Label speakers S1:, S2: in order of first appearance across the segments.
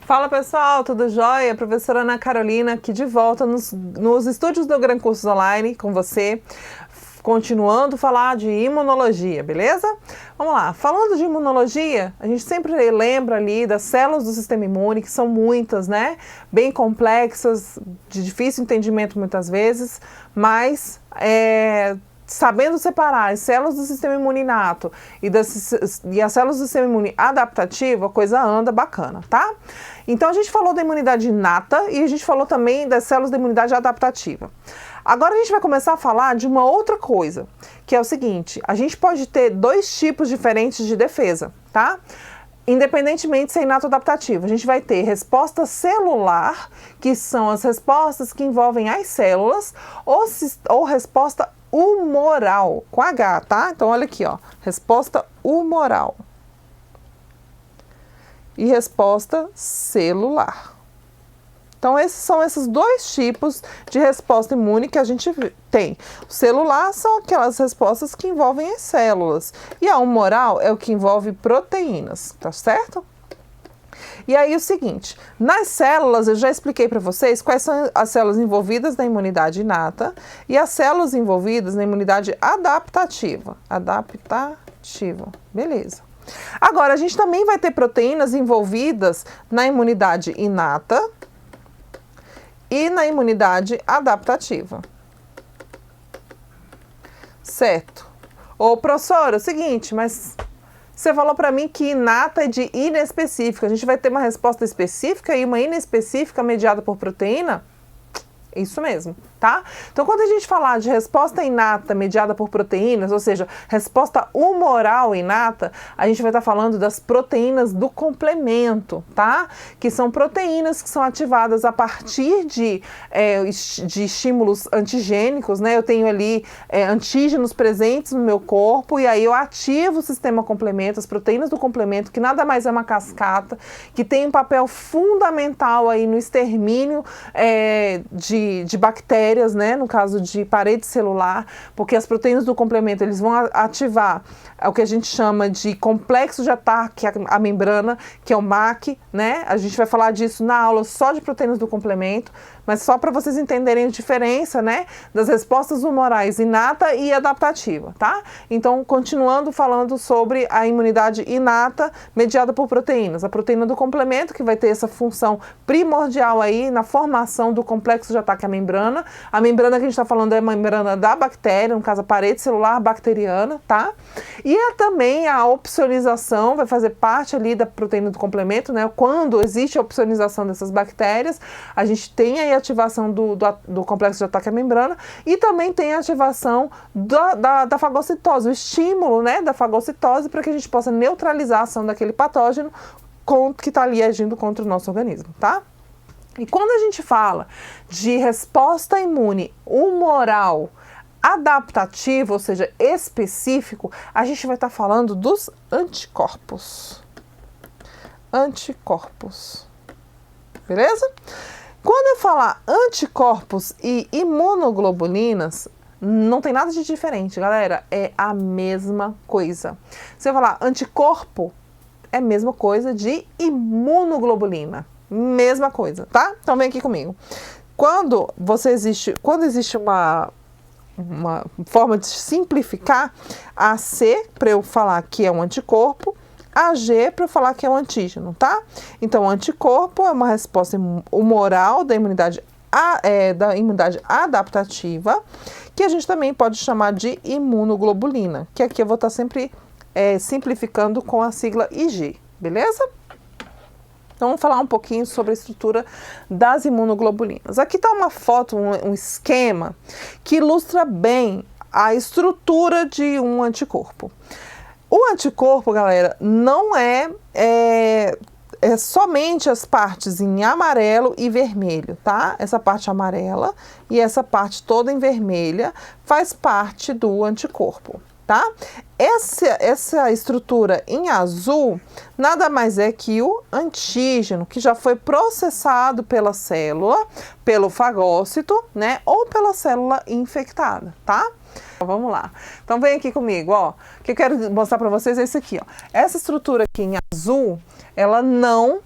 S1: Fala pessoal, tudo jóia? Professora Ana Carolina aqui de volta nos estúdios do Gran Cursos Online com você, continuando a falar de imunologia, beleza? Vamos lá, falando de imunologia, a gente sempre lembra ali das células do sistema imune, que são muitas, né? Bem complexas, de difícil entendimento muitas vezes, mas sabendo separar as células do sistema imune inato e as células do sistema imune adaptativo, a coisa anda bacana, tá? Então a gente falou da imunidade inata e a gente falou também das células da imunidade adaptativa. Agora a gente vai começar a falar de uma outra coisa, que é o seguinte: a gente pode ter dois tipos diferentes de defesa, tá? Independentemente se é inato ou adaptativo, a gente vai ter resposta celular, que são as respostas que envolvem as células, ou resposta humoral, com H, tá? Então olha aqui, ó, resposta humoral e resposta celular. Então esses são esses dois tipos de resposta imune que a gente tem. O celular são aquelas respostas que envolvem as células e a humoral é o que envolve proteínas, tá certo? E aí o seguinte, nas células eu já expliquei para vocês quais são as células envolvidas na imunidade inata e as células envolvidas na imunidade adaptativa. Beleza. Agora, a gente também vai ter proteínas envolvidas na imunidade inata e na imunidade adaptativa. Certo. Ô, professora, é o seguinte, mas você falou para mim que inata é de inespecífica. A gente vai ter uma resposta específica e uma inespecífica mediada por proteína? Isso mesmo, tá? Então, quando a gente falar de resposta inata mediada por proteínas, ou seja, resposta humoral inata, a gente vai estar falando das proteínas do complemento, tá? Que são proteínas que são ativadas a partir de estímulos antigênicos, né? Eu tenho ali antígenos presentes no meu corpo e aí eu ativo o sistema complemento, as proteínas do complemento, que nada mais é uma cascata, que tem um papel fundamental aí no extermínio de bactérias, né, no caso de parede celular, porque as proteínas do complemento eles vão ativar o que a gente chama de complexo de ataque à membrana, que é o MAC, né? A gente vai falar disso na aula só de proteínas do complemento, mas só para vocês entenderem a diferença, né, das respostas humorais inata e adaptativa, tá? Então, continuando falando sobre a imunidade inata mediada por proteínas. A proteína do complemento, que vai ter essa função primordial aí na formação do complexo de ataque à membrana. A membrana que a gente está falando é a membrana da bactéria, no caso a parede celular bacteriana, tá? E também a opsonização vai fazer parte ali da proteína do complemento, né? Quando existe a opsonização dessas bactérias, a gente tem aí a ativação do complexo de ataque à membrana e também tem a ativação da fagocitose, o estímulo, né, da fagocitose para que a gente possa neutralizar a ação daquele patógeno que está ali agindo contra o nosso organismo, tá? E quando a gente fala de resposta imune humoral adaptativo, ou seja, específico, a gente vai estar falando dos anticorpos. Anticorpos. Beleza? Quando eu falar anticorpos e imunoglobulinas, não tem nada de diferente, galera. É a mesma coisa. Se eu falar anticorpo, é a mesma coisa de imunoglobulina. Mesma coisa, tá? Então vem aqui comigo. Quando existe uma forma de simplificar, a C para eu falar que é um anticorpo, a G para eu falar que é um antígeno, tá? Então, anticorpo é uma resposta humoral da imunidade adaptativa, que a gente também pode chamar de imunoglobulina, que aqui eu vou estar sempre simplificando com a sigla IG, beleza? Então, vamos falar um pouquinho sobre a estrutura das imunoglobulinas. Aqui está uma foto, um esquema, que ilustra bem a estrutura de um anticorpo. O anticorpo, galera, não é somente as partes em amarelo e vermelho, tá? Essa parte amarela e essa parte toda em vermelha faz parte do anticorpo, tá? Essa estrutura em azul nada mais é que o antígeno, que já foi processado pela célula, pelo fagócito, né? Ou pela célula infectada, tá? Vamos lá. Então vem aqui comigo, ó. O que eu quero mostrar para vocês é esse aqui, ó. Essa estrutura aqui em azul, ela não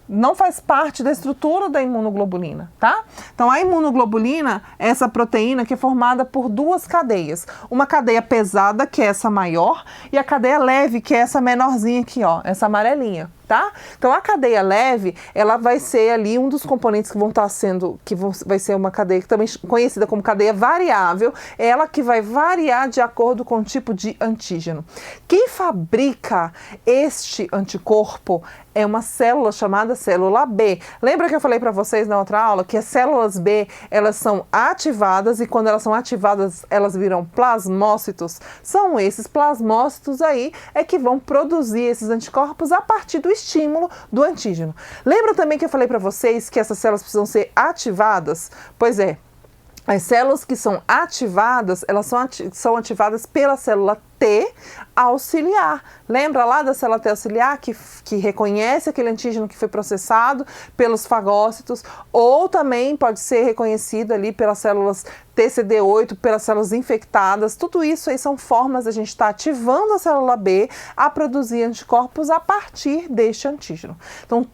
S1: não faz parte da estrutura da imunoglobulina, tá? Então, a imunoglobulina é essa proteína que é formada por duas cadeias. Uma cadeia pesada, que é essa maior, e a cadeia leve, que é essa menorzinha aqui, ó, essa amarelinha, tá? Então, a cadeia leve, ela vai ser ali um dos componentes que vão estar sendo, vai ser uma cadeia também conhecida como cadeia variável, ela que vai variar de acordo com o tipo de antígeno. Quem fabrica este anticorpo é uma célula chamada célula B. Lembra que eu falei para vocês na outra aula que as células B, elas são ativadas e quando elas são ativadas, elas viram plasmócitos? São esses plasmócitos aí é que vão produzir esses anticorpos a partir do estímulo do antígeno. Lembra também que eu falei para vocês que essas células precisam ser ativadas? Pois é. As células que são ativadas, elas são ativadas pela célula T auxiliar. Lembra lá da célula T auxiliar que reconhece aquele antígeno que foi processado pelos fagócitos, ou também pode ser reconhecido ali pelas células TCD8, pelas células infectadas. Tudo isso aí são formas de a gente estar ativando a célula B a produzir anticorpos a partir deste antígeno. Então,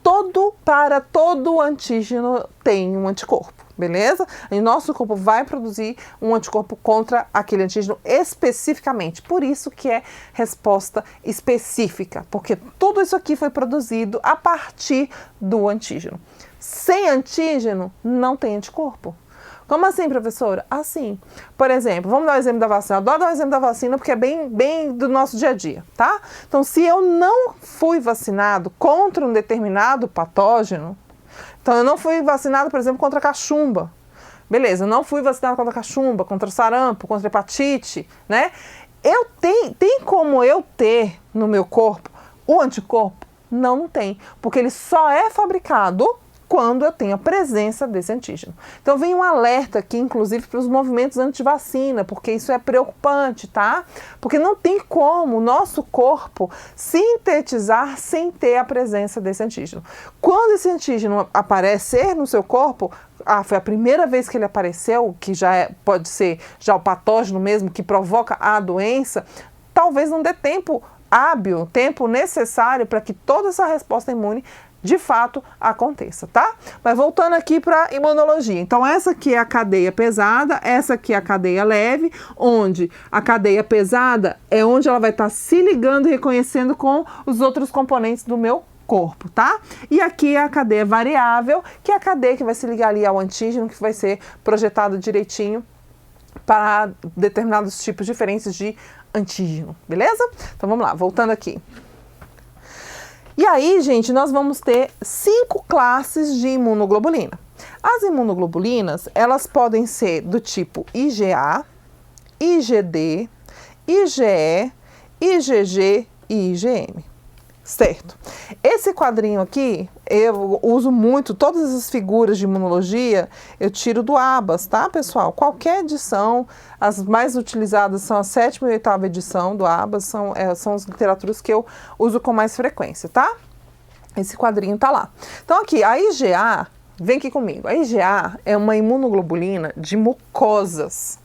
S1: para todo antígeno tem um anticorpo. Beleza? E nosso corpo vai produzir um anticorpo contra aquele antígeno especificamente. Por isso que é resposta específica, porque tudo isso aqui foi produzido a partir do antígeno. Sem antígeno, não tem anticorpo. Como assim, professora? Assim, por exemplo, vamos dar o exemplo da vacina. Eu adoro dar o exemplo da vacina porque é bem do nosso dia a dia, tá? Então, se eu não fui vacinado contra um determinado patógeno, então, eu não fui vacinado, por exemplo, contra a cachumba. Beleza, eu não fui vacinado contra a cachumba, contra sarampo, contra hepatite, né? Tem como eu ter no meu corpo o anticorpo? Não tem, porque ele só é fabricado quando eu tenho a presença desse antígeno. Então, vem um alerta aqui, inclusive, para os movimentos anti-vacina, porque isso é preocupante, tá? Porque não tem como o nosso corpo sintetizar sem ter a presença desse antígeno. Quando esse antígeno aparecer no seu corpo, foi a primeira vez que ele apareceu, que pode ser já o patógeno mesmo que provoca a doença, talvez não dê tempo hábil, tempo necessário para que toda essa resposta imune de fato aconteça, tá? Mas voltando aqui para a imunologia. Então, essa aqui é a cadeia pesada, essa aqui é a cadeia leve, onde a cadeia pesada é onde ela vai estar se ligando e reconhecendo com os outros componentes do meu corpo, tá? E aqui é a cadeia variável, que é a cadeia que vai se ligar ali ao antígeno, que vai ser projetado direitinho para determinados tipos diferentes de antígeno, beleza? Então, vamos lá, voltando aqui. E aí, gente, nós vamos ter 5 classes de imunoglobulina. As imunoglobulinas, elas podem ser do tipo IgA, IgD, IgE, IgG e IgM. Certo? Esse quadrinho aqui, eu uso muito, todas essas figuras de imunologia, eu tiro do Abas, tá, pessoal? Qualquer edição, as mais utilizadas são a 7ª e 8ª edição do Abas, são as literaturas que eu uso com mais frequência, tá? Esse quadrinho tá lá. Então aqui, a IgA, vem aqui comigo, a IgA é uma imunoglobulina de mucosas.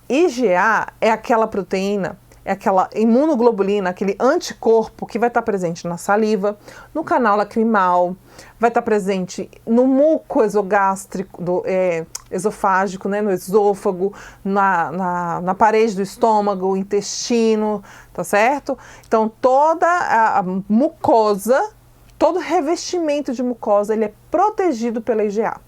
S1: IgA é aquela proteína, é aquela imunoglobulina, aquele anticorpo que vai estar presente na saliva, no canal lacrimal, vai estar presente no muco exogástrico, esofágico, né, no esôfago, na parede do estômago, intestino, tá certo? Então, toda a mucosa, todo revestimento de mucosa, ele é protegido pela IgA.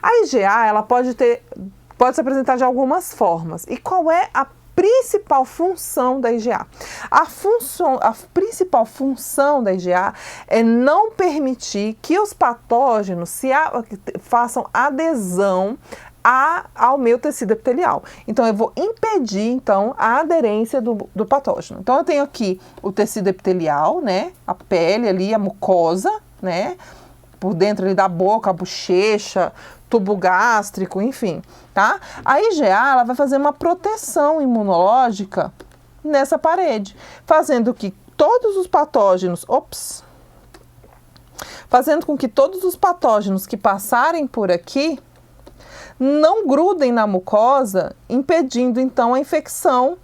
S1: A IgA, ela pode se apresentar de algumas formas. E qual é a principal função da IgA? A principal função da IgA é não permitir que os patógenos façam adesão ao meu tecido epitelial. Então, eu vou impedir, então, a aderência do patógeno. Então, eu tenho aqui o tecido epitelial, né? A pele ali, a mucosa, né? Por dentro ali da boca, a bochecha, tubo gástrico, enfim, tá? A IgA, ela vai fazer uma proteção imunológica nessa parede, fazendo que todos os patógenos, fazendo com que todos os patógenos que passarem por aqui não grudem na mucosa, impedindo então a infecção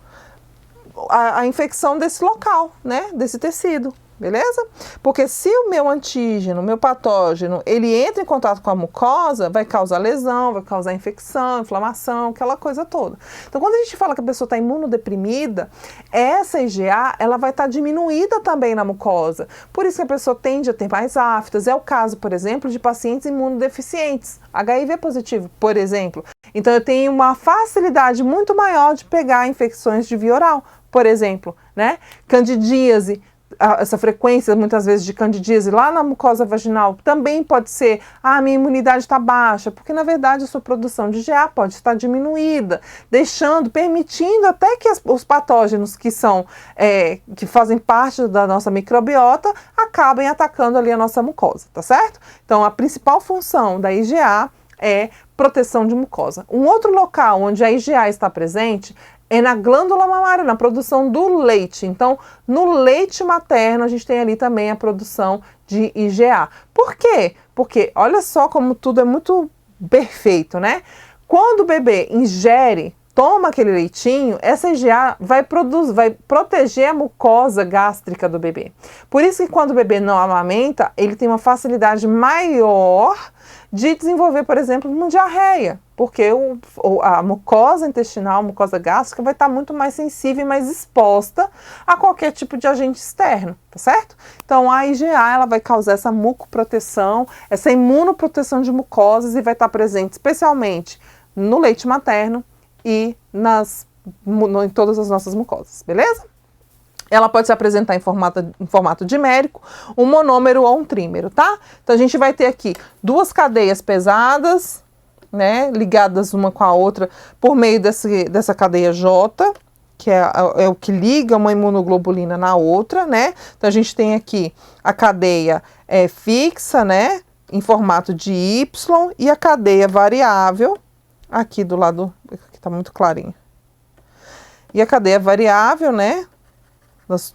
S1: desse local, né, desse tecido, beleza? Porque se o meu antígeno, o meu patógeno, ele entra em contato com a mucosa, vai causar lesão, vai causar infecção, inflamação, aquela coisa toda. Então, quando a gente fala que a pessoa está imunodeprimida, essa IgA, ela vai estar diminuída também na mucosa. Por isso que a pessoa tende a ter mais aftas. É o caso, por exemplo, de pacientes imunodeficientes, HIV positivo, por exemplo. Então, eu tenho uma facilidade muito maior de pegar infecções de via oral, por exemplo, né? Candidíase. Essa frequência, muitas vezes, de candidíase lá na mucosa vaginal também pode ser, a minha imunidade está baixa, porque, na verdade, a sua produção de IgA pode estar diminuída, permitindo até que os patógenos que fazem parte da nossa microbiota acabem atacando ali a nossa mucosa, tá certo? Então, a principal função da IgA é proteção de mucosa. Um outro local onde a IgA está presente é na glândula mamária, na produção do leite. Então, no leite materno, a gente tem ali também a produção de IgA. Por quê? Porque olha só como tudo é muito perfeito, né? Quando o bebê toma aquele leitinho, essa IgA vai proteger a mucosa gástrica do bebê. Por isso que quando o bebê não amamenta, ele tem uma facilidade maior de desenvolver, por exemplo, uma diarreia, porque a mucosa intestinal, a mucosa gástrica vai estar muito mais sensível e mais exposta a qualquer tipo de agente externo, tá certo? Então a IgA, ela vai causar essa mucoproteção, essa imunoproteção de mucosas e vai estar presente especialmente no leite materno e em todas as nossas mucosas, beleza? Ela pode se apresentar em formato dimérico, um monômero ou um trímero, tá? Então, a gente vai ter aqui duas cadeias pesadas, né, ligadas uma com a outra por meio dessa cadeia J, que é o que liga uma imunoglobulina na outra, né? Então, a gente tem aqui a cadeia fixa, né, em formato de Y, e a cadeia variável, aqui do lado, aqui tá muito clarinho. E a cadeia variável, né,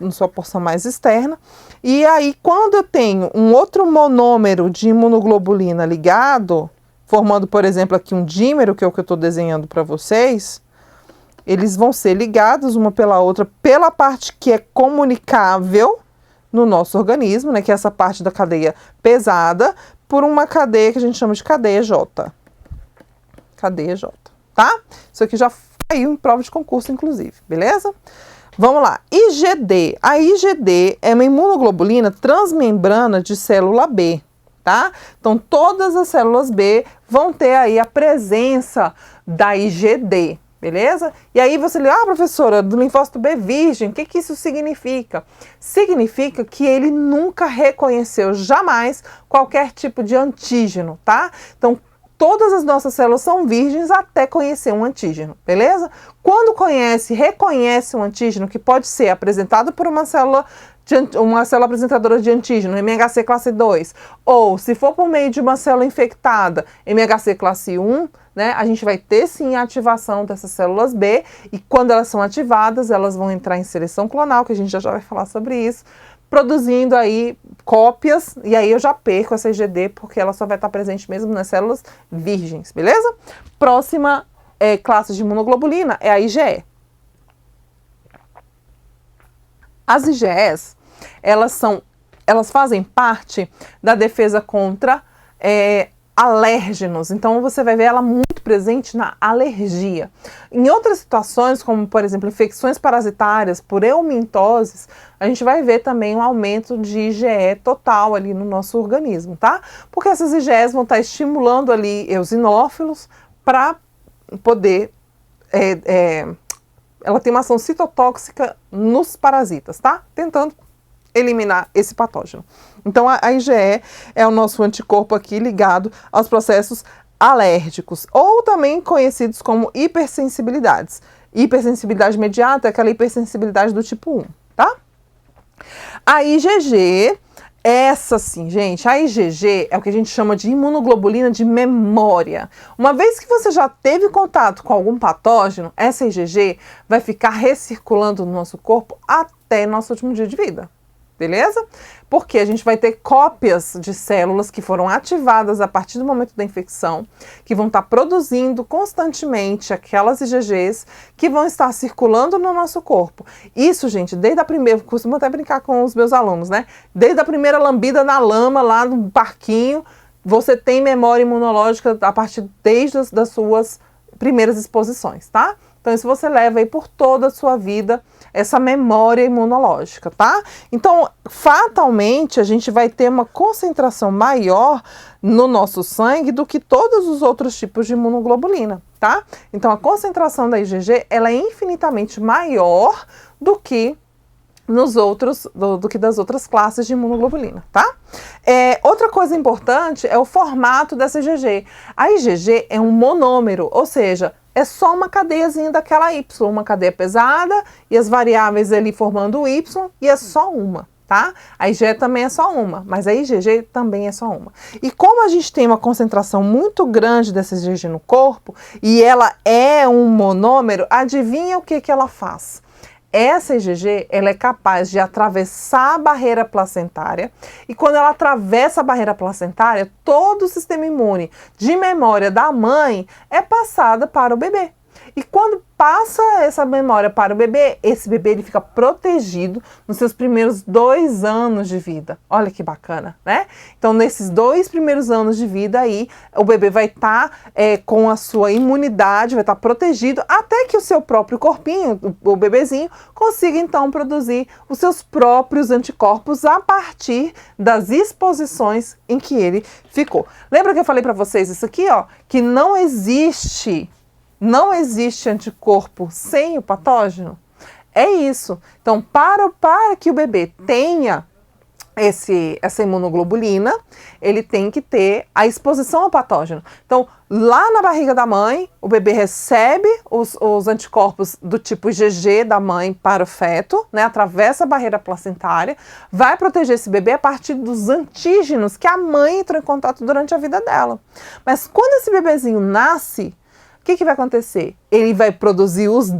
S1: na sua porção mais externa. E aí, quando eu tenho um outro monômero de imunoglobulina ligado, formando, por exemplo, aqui um dímero, que é o que eu estou desenhando para vocês, eles vão ser ligados uma pela outra pela parte que é comunicável no nosso organismo, né, que é essa parte da cadeia pesada, por uma cadeia que a gente chama de cadeia J. Cadeia J, tá? Isso aqui já caiu em prova de concurso, inclusive, beleza? Vamos lá, IgD. A IgD é uma imunoglobulina transmembrana de célula B, tá? Então, todas as células B vão ter aí a presença da IgD, beleza? E aí você lê, professora, do linfócito B virgem, o que isso significa? Significa que ele nunca reconheceu jamais qualquer tipo de antígeno, tá? Então, todas as nossas células são virgens até conhecer um antígeno, beleza? Quando reconhece um antígeno que pode ser apresentado por uma célula apresentadora de antígeno, MHC classe 2, ou se for por meio de uma célula infectada, MHC classe 1, né, a gente vai ter sim a ativação dessas células B, e quando elas são ativadas, elas vão entrar em seleção clonal, que a gente já vai falar sobre isso, produzindo aí cópias, e aí eu já perco essa IgD, porque ela só vai estar presente mesmo nas células virgens, beleza? Próxima classe de imunoglobulina é a IgE. As IgEs, elas fazem parte da defesa contra alérgenos, então você vai ver ela muito presente na alergia. Em outras situações, como por exemplo infecções parasitárias por eumintoses, a gente vai ver também um aumento de IgE total ali no nosso organismo, tá? Porque essas IgEs vão estar estimulando ali eosinófilos para poder... ela tem uma ação citotóxica nos parasitas, tá? Tentando eliminar esse patógeno. Então, a IgE é o nosso anticorpo aqui ligado aos processos alérgicos, ou também conhecidos como hipersensibilidades. Hipersensibilidade imediata é aquela hipersensibilidade do tipo 1, tá? A IgG, essa sim, gente, a IgG é o que a gente chama de imunoglobulina de memória. Uma vez que você já teve contato com algum patógeno, essa IgG vai ficar recirculando no nosso corpo até nosso último dia de vida. beleza? Porque a gente vai ter cópias de células que foram ativadas a partir do momento da infecção, que vão estar produzindo constantemente aquelas IgGs que vão estar circulando no nosso corpo. Isso, gente, desde a primeira, costumo até brincar com os meus alunos, né? Desde a primeira lambida na lama, lá no parquinho, você tem memória imunológica a partir desde das suas primeiras exposições, tá? Então, isso você leva aí por toda a sua vida, essa memória imunológica, tá? Então, fatalmente, a gente vai ter uma concentração maior no nosso sangue do que todos os outros tipos de imunoglobulina, tá? Então, a concentração da IgG, ela é infinitamente maior do que do que das outras classes de imunoglobulina, tá? Outra coisa importante é o formato dessa IgG. A IgG é um monômero, ou seja, é só uma cadeiazinha daquela Y, uma cadeia pesada e as variáveis ali formando o Y, e é só uma, tá? A IgE também é só uma, mas a IgG também é só uma. E como a gente tem uma concentração muito grande dessa IgG no corpo, e ela é um monômero, adivinha o que ela faz? Essa IgG, ela é capaz de atravessar a barreira placentária, e quando ela atravessa a barreira placentária, todo o sistema imune de memória da mãe é passada para o bebê. E quando passa essa memória para o bebê, esse bebê ele fica protegido nos seus primeiros 2 anos de vida. Olha que bacana, né? Então, nesses 2 primeiros anos de vida aí, o bebê vai estar com a sua imunidade, vai estar protegido, até que o seu próprio corpinho, o bebezinho, consiga então produzir os seus próprios anticorpos a partir das exposições em que ele ficou. Lembra que eu falei para vocês isso aqui, ó? Que não existe anticorpo sem o patógeno? É isso. Então, para que o bebê tenha essa imunoglobulina, ele tem que ter a exposição ao patógeno. Então, lá na barriga da mãe, o bebê recebe os anticorpos do tipo IgG da mãe para o feto, né? Atravessa a barreira placentária, vai proteger esse bebê a partir dos antígenos que a mãe entrou em contato durante a vida dela. Mas quando esse bebezinho nasce, o que vai acontecer? Ele vai produzir os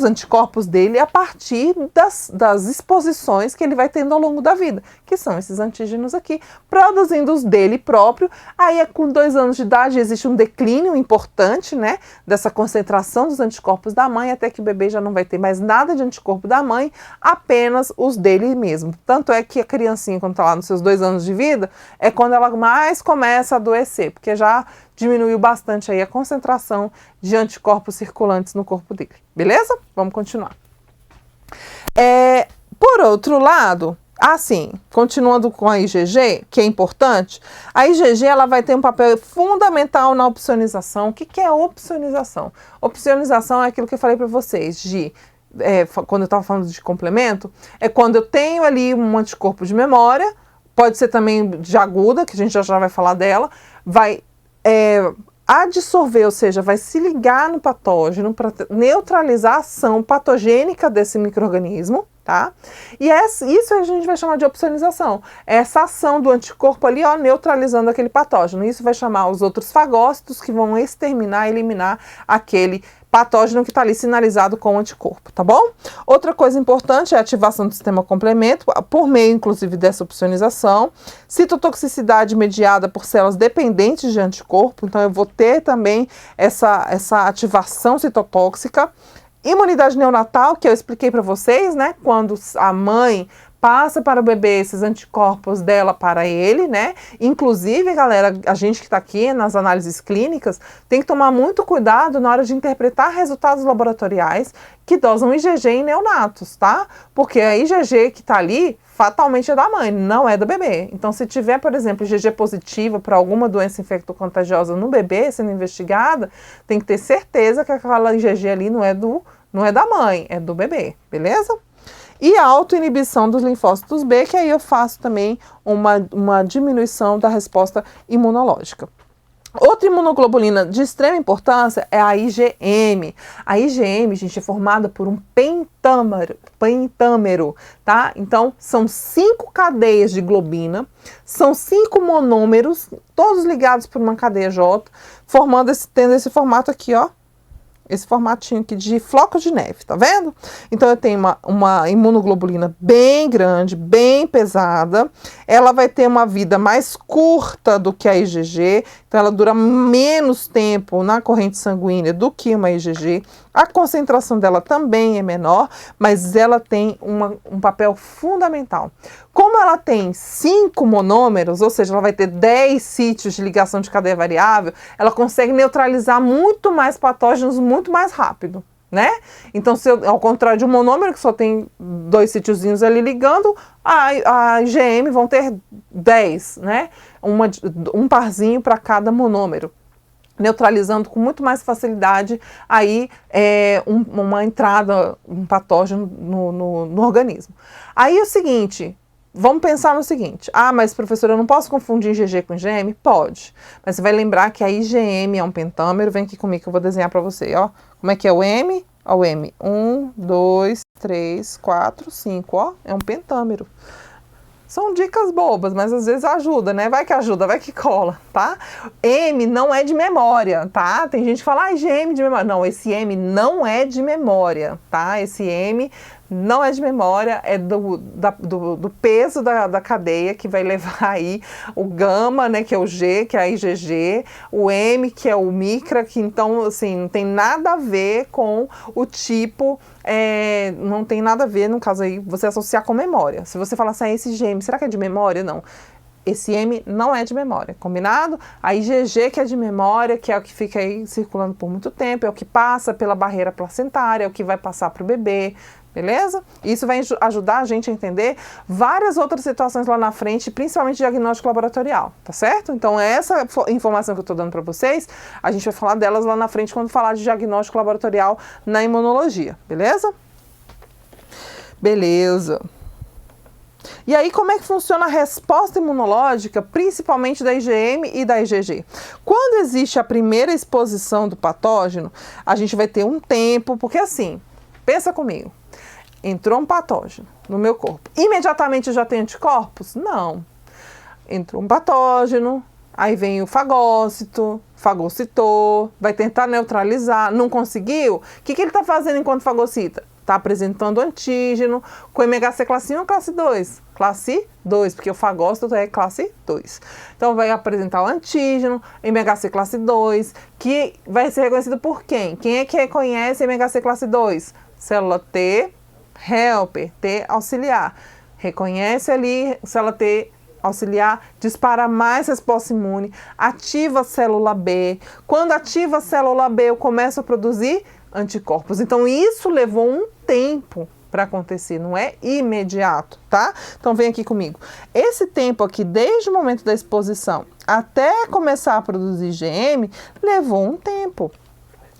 S1: anticorpos dele, a partir das exposições que ele vai tendo ao longo da vida, que são esses antígenos aqui, produzindo os dele próprio. Aí, com 2 anos de idade, existe um declínio importante, né, dessa concentração dos anticorpos da mãe, até que o bebê já não vai ter mais nada de anticorpo da mãe, apenas os dele mesmo. Tanto é que a criancinha, quando está lá nos seus 2 anos de vida, é quando ela mais começa a adoecer, porque já diminuiu bastante aí a concentração de anticorpos circulantes no corpo dele. Beleza? Vamos continuar. Por outro lado, continuando com a IgG, que é importante, a IgG ela vai ter um papel fundamental na opsonização. O que é opsonização? Opsonização é aquilo que eu falei para vocês, quando eu estava falando de complemento, é quando eu tenho ali um anticorpo de memória, pode ser também de aguda, que a gente já vai falar dela, vai adsorver, ou seja, vai se ligar no patógeno para neutralizar a ação patogênica desse micro-organismo, tá? E isso a gente vai chamar de opsonização. Essa ação do anticorpo ali, ó, neutralizando aquele patógeno. Isso vai chamar os outros fagócitos que vão exterminar, eliminar aquele patógeno que está ali sinalizado com o anticorpo, tá bom? Outra coisa importante é a ativação do sistema complemento, por meio, inclusive, dessa opsonização. Citotoxicidade mediada por células dependentes de anticorpo, então eu vou ter também essa ativação citotóxica. Imunidade neonatal, que eu expliquei para vocês, né? Quando a mãe passa para o bebê esses anticorpos dela para ele, né? Inclusive, galera, a gente que está aqui nas análises clínicas tem que tomar muito cuidado na hora de interpretar resultados laboratoriais que dosam IgG em neonatos, tá? Porque a IgG que está ali fatalmente é da mãe, não é do bebê. Então, se tiver, por exemplo, IgG positiva para alguma doença infectocontagiosa no bebê sendo investigada, tem que ter certeza que aquela IgG ali não é da mãe, é do bebê, beleza? E a autoinibição dos linfócitos B, que aí eu faço também uma diminuição da resposta imunológica. Outra imunoglobulina de extrema importância é a IgM. A IgM, gente, é formada por um pentâmero, tá? Então, são 5 cadeias de globina, são 5 monômeros, todos ligados por uma cadeia J, tendo esse formato aqui, ó, esse formatinho aqui de floco de neve, tá vendo? Então, eu tenho uma imunoglobulina bem grande, bem pesada. Ela vai ter uma vida mais curta do que a IgG, então ela dura menos tempo na corrente sanguínea do que uma IgG. A concentração dela também é menor, mas ela tem um papel fundamental. Como ela tem 5 monômeros, ou seja, ela vai ter 10 sítios de ligação de cadeia variável, ela consegue neutralizar muito mais patógenos muito mais rápido, né? Então, ao contrário de um monômero que só tem 2 sítiozinhos ali ligando, a IgM vão ter 10, né? Um parzinho para cada monômero, neutralizando com muito mais facilidade aí uma entrada, um patógeno no organismo. Aí é o seguinte, vamos pensar no seguinte, mas professora, eu não posso confundir IgG com IgM? Pode, mas você vai lembrar que a IgM é um pentâmero, vem aqui comigo que eu vou desenhar para você, ó, como é que é o M? Ó, o M, 1, 2, 3, 4, 5, ó, é um pentâmero. São dicas bobas, mas às vezes ajuda, né? Vai que ajuda, vai que cola, tá? M não é de memória, tá? Tem gente que fala, IgM de memória. Não, esse M não é de memória, tá? Esse M não é de memória, é do peso da cadeia que vai levar aí o gama, né, que é o G, que é a IgG, o M, que é o micra, que então, assim, não tem nada a ver com o tipo, não tem nada a ver, no caso aí, você associar com memória. Se você falar assim, esse IgM, será que é de memória? Não. Esse M não é de memória, combinado? A IgG que é de memória, que é o que fica aí circulando por muito tempo, é o que passa pela barreira placentária, é o que vai passar para o bebê, beleza? Isso vai ajudar a gente a entender várias outras situações lá na frente, principalmente diagnóstico laboratorial, tá certo? Então, essa informação que eu estou dando para vocês, a gente vai falar delas lá na frente quando falar de diagnóstico laboratorial na imunologia, beleza? Beleza. E aí, como é que funciona a resposta imunológica, principalmente da IgM e da IgG? Quando existe a primeira exposição do patógeno, a gente vai ter um tempo, porque assim, pensa comigo, entrou um patógeno no meu corpo, imediatamente eu já tenho anticorpos? Não. Entrou um patógeno, aí vem o fagócito, fagocitou, vai tentar neutralizar, não conseguiu? O que ele está fazendo enquanto fagocita? Está apresentando antígeno com MHC classe 1 ou classe 2? Classe 2, porque o fagócito é classe 2. Então, vai apresentar o antígeno, MHC classe 2, que vai ser reconhecido por quem? Quem é que reconhece MHC classe 2? Célula T, helper, T auxiliar. Reconhece ali, célula T auxiliar, dispara mais resposta imune, ativa a célula B. Quando ativa a célula B, eu começo a produzir anticorpos. Então, isso levou um tempo para acontecer, não é imediato, tá? Então, vem aqui comigo. Esse tempo aqui, desde o momento da exposição até começar a produzir IgM, levou um tempo.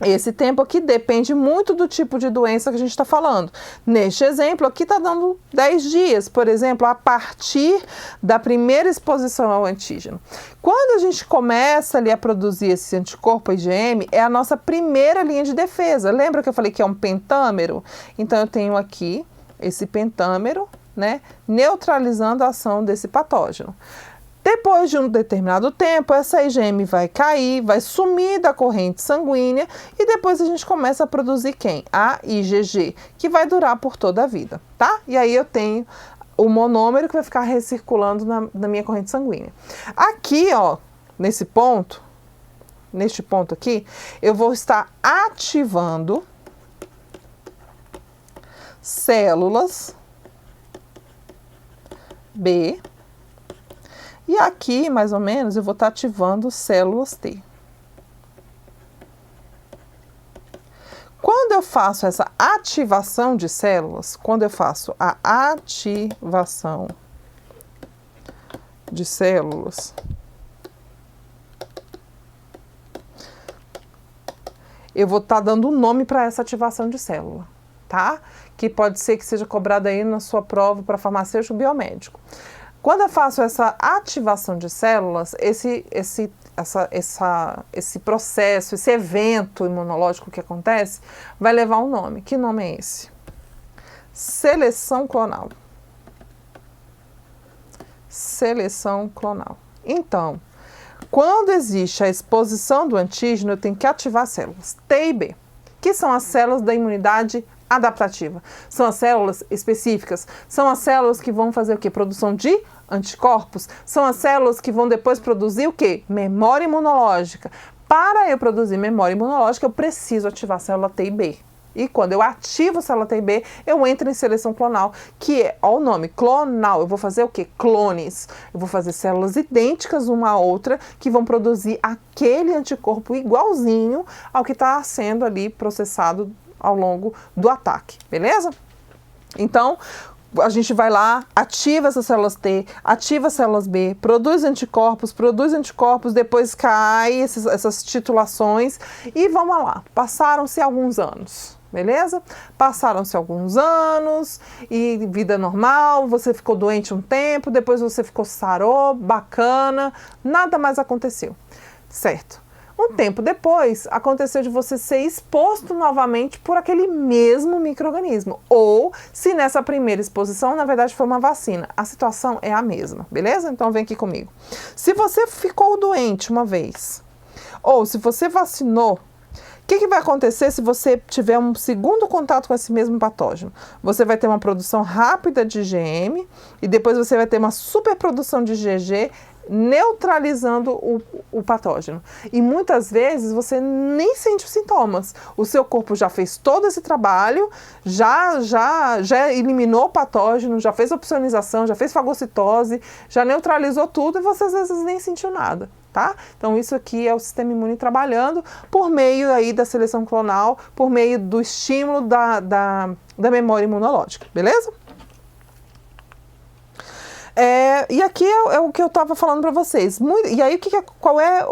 S1: Esse tempo aqui depende muito do tipo de doença que a gente está falando. Neste exemplo aqui está dando 10 dias, por exemplo, a partir da primeira exposição ao antígeno. Quando a gente começa ali a produzir esse anticorpo IgM, é a nossa primeira linha de defesa. Lembra que eu falei que é um pentâmero? Então, eu tenho aqui esse pentâmero, né, neutralizando a ação desse patógeno. Depois de um determinado tempo, essa IgM vai cair, vai sumir da corrente sanguínea e depois a gente começa a produzir quem? A IgG, que vai durar por toda a vida, tá? E aí eu tenho o monômero que vai ficar recirculando na minha corrente sanguínea. Aqui, ó, neste ponto aqui, eu vou estar ativando células B. E aqui, mais ou menos, eu vou estar ativando células T. Quando eu faço essa ativação de células, quando eu faço a ativação de células, eu vou estar dando um nome para essa ativação de célula, tá? Que pode ser que seja cobrado aí na sua prova para farmacêutico biomédico. Quando eu faço essa ativação de células, esse processo, esse evento imunológico que acontece, vai levar um nome. Que nome é esse? Seleção clonal. Seleção clonal. Então, quando existe a exposição do antígeno, eu tenho que ativar células T e B. que são as células da imunidade adaptativa. São as células específicas, são as células que vão fazer o quê? Produção de anticorpos, são as células que vão depois produzir o quê? Memória imunológica. Para eu produzir memória imunológica, eu preciso ativar a célula T e B. E quando eu ativo a célula T e B, eu entro em seleção clonal, que é, olha o nome, clonal. Eu vou fazer o quê? Clones. Eu vou fazer células idênticas uma à outra, que vão produzir aquele anticorpo igualzinho ao que está sendo ali processado ao longo do ataque, beleza? Então, a gente vai lá, ativa essas células T, ativa as células B, produz anticorpos, depois cai essas titulações e vamos lá. Passaram-se alguns anos, beleza? Passaram-se alguns anos e vida normal, você ficou doente um tempo, depois você ficou sarou, bacana, nada mais aconteceu, certo? Um tempo depois, aconteceu de você ser exposto novamente por aquele mesmo micro-organismo. Ou, se nessa primeira exposição, na verdade, foi uma vacina. A situação é a mesma, beleza? Então, vem aqui comigo. Se você ficou doente uma vez, ou se você vacinou, o que vai acontecer se você tiver um segundo contato com esse mesmo patógeno? Você vai ter uma produção rápida de IgM e depois você vai ter uma superprodução de IgG, neutralizando o patógeno. E muitas vezes você nem sente os sintomas. O seu corpo já fez todo esse trabalho, já eliminou o patógeno, já fez opsonização, já fez fagocitose, já neutralizou tudo e você às vezes nem sentiu nada. Tá? Então isso aqui é o sistema imune trabalhando por meio aí da seleção clonal, por meio do estímulo da memória imunológica, beleza? E aqui é o que eu estava falando para vocês. E aí, qual é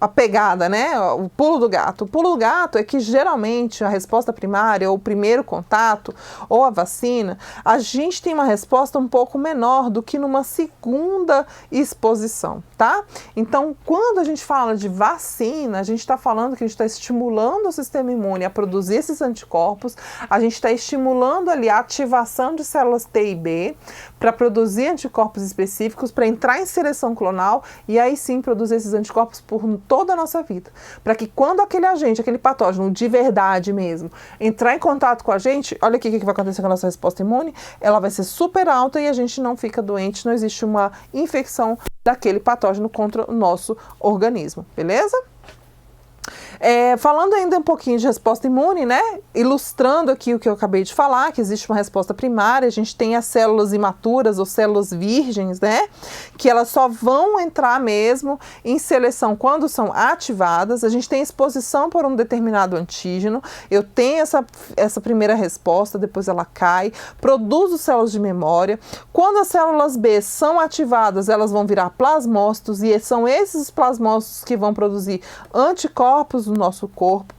S1: a pegada, né? O pulo do gato. O pulo do gato é que, geralmente, a resposta primária, ou o primeiro contato, ou a vacina, a gente tem uma resposta um pouco menor do que numa segunda exposição, tá? Então, quando a gente fala de vacina, a gente está falando que a gente está estimulando o sistema imune a produzir esses anticorpos, a gente está estimulando ali a ativação de células T e B para produzir anticorpos específicos, para entrar em seleção clonal e aí sim produzir esses anticorpos por toda a nossa vida. Para que quando aquele agente, aquele patógeno de verdade mesmo, entrar em contato com a gente, olha aqui o que vai acontecer com a nossa resposta imune, ela vai ser super alta e a gente não fica doente, não existe uma infecção daquele patógeno contra o nosso organismo, beleza? Falando ainda um pouquinho de resposta imune, né? Ilustrando aqui o que eu acabei de falar, que existe uma resposta primária, a gente tem as células imaturas ou células virgens, né? Que elas só vão entrar mesmo em seleção quando são ativadas. A gente tem exposição por um determinado antígeno, eu tenho essa primeira resposta, depois ela cai, produzo células de memória. Quando as células B são ativadas, elas vão virar plasmócitos e são esses plasmócitos que vão produzir anticorpos do nosso corpo.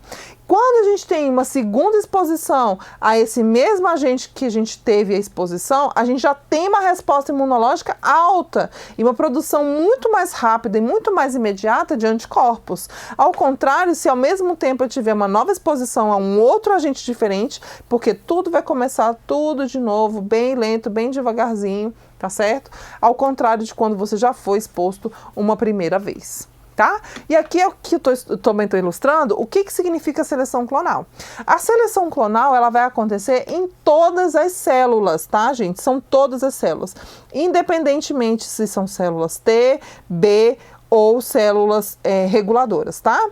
S1: Quando a gente tem uma segunda exposição a esse mesmo agente que a gente teve a exposição, a gente já tem uma resposta imunológica alta e uma produção muito mais rápida e muito mais imediata de anticorpos. Ao contrário, se ao mesmo tempo eu tiver uma nova exposição a um outro agente diferente, porque tudo vai começar tudo de novo, bem lento, bem devagarzinho, tá certo? Ao contrário de quando você já foi exposto uma primeira vez. Tá? E aqui é o que eu também estou ilustrando o que significa seleção clonal. A seleção clonal ela vai acontecer em todas as células, tá, gente? São todas as células, independentemente se são células T, B ou células reguladoras, tá?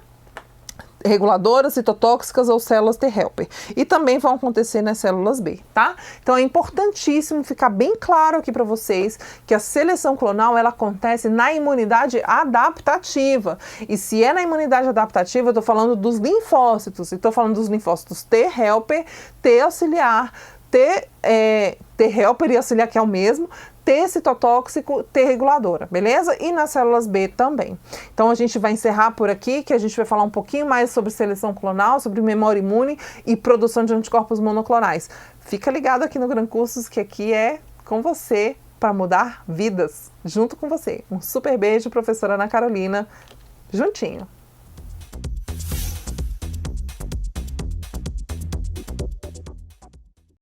S1: Reguladoras, citotóxicas ou células T helper. E também vão acontecer nas células B, tá? Então é importantíssimo ficar bem claro aqui para vocês que a seleção clonal ela acontece na imunidade adaptativa. E se é na imunidade adaptativa, eu tô falando dos linfócitos. E tô falando dos linfócitos T helper, T auxiliar, T helper e auxiliar, que é o mesmo, T citotóxico, T reguladora, beleza? E nas células B também. Então a gente vai encerrar por aqui, que a gente vai falar um pouquinho mais sobre seleção clonal, sobre memória imune e produção de anticorpos monoclonais. Fica ligado aqui no Gran Cursos, que aqui é com você para mudar vidas, junto com você. Um super beijo, professora Ana Carolina, juntinho.